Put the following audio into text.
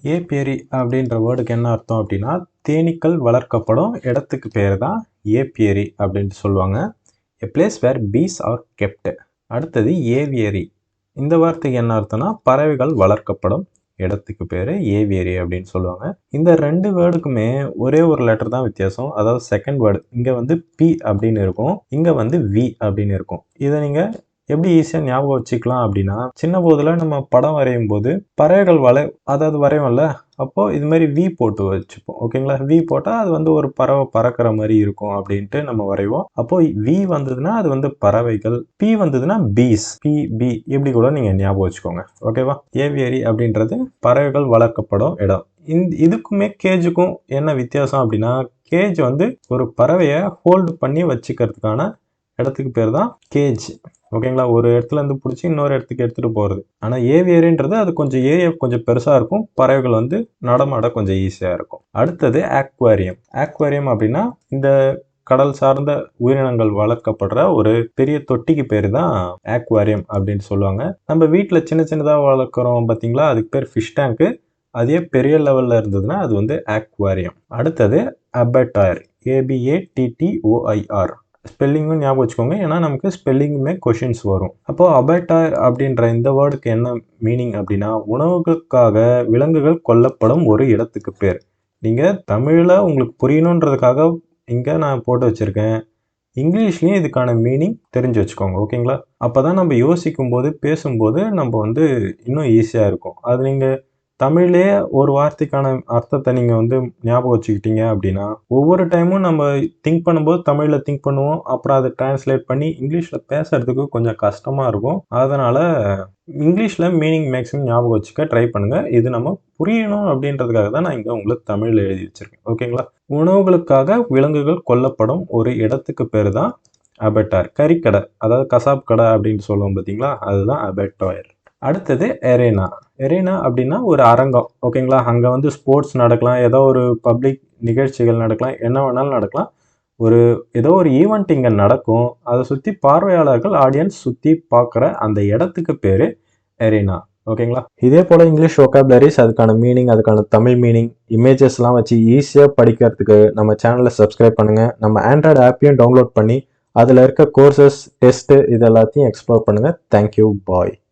ஏபியரி அப்படின்ற வேர்டுக்கு என்ன அர்த்தம் அப்படின்னா, தேனீக்கள் வளர்க்கப்படும் இடத்துக்கு பேர் தான் ஏபியரி அப்படின்னு சொல்லுவாங்க. A place where bees are kept. அடுத்தது ஏவியரி. இந்த வார்த்தைக்கு என்ன அர்த்தம்னா, பறவைகள் வளர்க்கப்படும் இடத்துக்கு பேர் ஏவியரி அப்படின்னு சொல்லுவாங்க. இந்த 2 வேர்டுக்குமே ஒரே ஒரு லெட்டர் தான் வித்தியாசம். அதாவது செகண்ட் வேர்டு இங்கே வந்து பி அப்படின்னு இருக்கும், இங்கே வந்து வி அப்படின்னு இருக்கும். இதை நீங்கள் எப்படி ஈஸியாக ஞாபகம் வச்சுக்கலாம் அப்படின்னா, சின்ன போதில் நம்ம படம் வரையும் போது பறவைகள் அதாவது வரைவோம்ல, அப்போது இது மாதிரி வி போட்டு வச்சுப்போம். ஓகேங்களா? வி போட்டால் அது வந்து ஒரு பறவை பறக்கிற மாதிரி இருக்கும் அப்படின்ட்டு நம்ம வரைவோம். அப்போது வி வந்ததுன்னா அது வந்து பறவைகள், பி வந்ததுன்னா பீஸ், பி பி இப்படி கூட நீங்கள் ஞாபகம் வச்சுக்கோங்க. ஓகேவா? ஏவியரி அப்படின்றது பறவைகள் வளர்க்கப்படும் இடம். இதுக்குமே கேஜுக்கும் என்ன வித்தியாசம் அப்படின்னா, கேஜ் வந்து ஒரு பறவையை ஹோல்டு பண்ணி வச்சுக்கிறதுக்கான இடத்துக்கு பேர் தான் கேஜ். ஓகேங்களா? ஒரு இடத்துல இருந்து பிடிச்சி இன்னொரு இடத்துக்கு எடுத்துகிட்டு போகிறது. ஆனால் ஏவியரின்றது அது கொஞ்சம் ஏரியா கொஞ்சம் பெருசாக இருக்கும், பறவைகள் வந்து நடமாட கொஞ்சம் ஈஸியாக இருக்கும். அடுத்தது ஆக்வாரியம். ஆக்வாரியம் அப்படின்னா இந்த கடல் சார்ந்த உயிரினங்கள் வளர்க்கப்படுற ஒரு பெரிய தொட்டிக்கு பேர் தான் ஆக்வாரியம் அப்படின்னு சொல்லுவாங்க. நம்ம வீட்டில் சின்ன சின்னதாக வளர்க்குறோம் பார்த்தீங்களா, அதுக்கு பேர் ஃபிஷ் டேங்க்கு. அதே பெரிய லெவலில் இருந்ததுன்னா அது வந்து ஆக்வாரியம். அடுத்தது அபட்டாயர். ABATTOIR. ஸ்பெல்லிங்கும் ஞாபகம் வச்சுக்கோங்க, ஏன்னா நமக்கு ஸ்பெல்லிங்குமே கொஷின்ஸ் வரும். அப்போது அபட்டாயர் அப்படின்ற இந்த வேர்டுக்கு என்ன மீனிங் அப்படின்னா, உணவுகளுக்காக விலங்குகள் கொல்லப்படும் ஒரு இடத்துக்கு பேர். நீங்கள் தமிழில் உங்களுக்கு புரியணுன்றதுக்காக இங்கே நான் போட்டு வச்சுருக்கேன். இங்கிலீஷ்லேயும் இதுக்கான மீனிங் தெரிஞ்சு வச்சுக்கோங்க. ஓகேங்களா? அப்போ தான் நம்ம யோசிக்கும் போது பேசும்போது நம்ம வந்து இன்னும் ஈஸியாக இருக்கும். அது நீங்கள் தமிழ்லேயே ஒரு வார்த்தைக்கான அர்த்தத்தை நீங்கள் வந்து ஞாபகம் வச்சுக்கிட்டீங்க அப்படின்னா, ஒவ்வொரு டைமும் நம்ம திங்க் பண்ணும்போது தமிழில் திங்க் பண்ணுவோம், அப்புறம் அதை டிரான்ஸ்லேட் பண்ணி இங்கிலீஷில் பேசுறதுக்கு கொஞ்சம் கஷ்டமாக இருக்கும். அதனால் இங்கிலீஷில் மீனிங் மேக்ஸிமம் ஞாபகம் வச்சுக்க ட்ரை பண்ணுங்கள். இது நம்ம புரியணும் அப்படின்றதுக்காக தான் நான் இங்கே உங்களுக்கு தமிழில் எழுதி வச்சுருக்கேன். ஓகேங்களா? உணவுகளுக்காக விலங்குகள் கொல்லப்படும் ஒரு இடத்துக்கு பேர் தான் அபட்டார். கறிக்கடை, அதாவது கசாப் கடை அப்படின்னு சொல்லுவோம் பார்த்தீங்களா, அதுதான் அபட்டாயர். அடுத்தது எரேனா. எரேனா அப்படின்னா ஒரு அரங்கம். ஓகேங்களா? அங்கே வந்து ஸ்போர்ட்ஸ் நடக்கலாம், ஏதோ ஒரு பப்ளிக் நிகழ்ச்சிகள் நடக்கலாம், என்ன வேணாலும் நடக்கலாம். ஏதோ ஒரு ஈவெண்ட் இங்கே நடக்கும், அதை சுற்றி பார்வையாளர்கள் ஆடியன்ஸ் சுற்றி பார்க்குற அந்த இடத்துக்கு பேர் எரேனா. ஓகேங்களா? இதே போல் இங்கிலீஷ் ஒக்காபுலரிஸ், அதுக்கான மீனிங், அதுக்கான தமிழ் மீனிங், இமேஜஸ்லாம் வச்சு ஈஸியாக படிக்கிறதுக்கு நம்ம சேனலை சப்ஸ்கிரைப் பண்ணுங்கள். நம்ம ஆண்ட்ராய்டு ஆப்பையும் டவுன்லோட் பண்ணி அதில் இருக்க கோர்சஸ், டெஸ்ட்டு இது எல்லாத்தையும் எக்ஸ்ப்ளோர் பண்ணுங்கள். தேங்க்யூ, பாய்.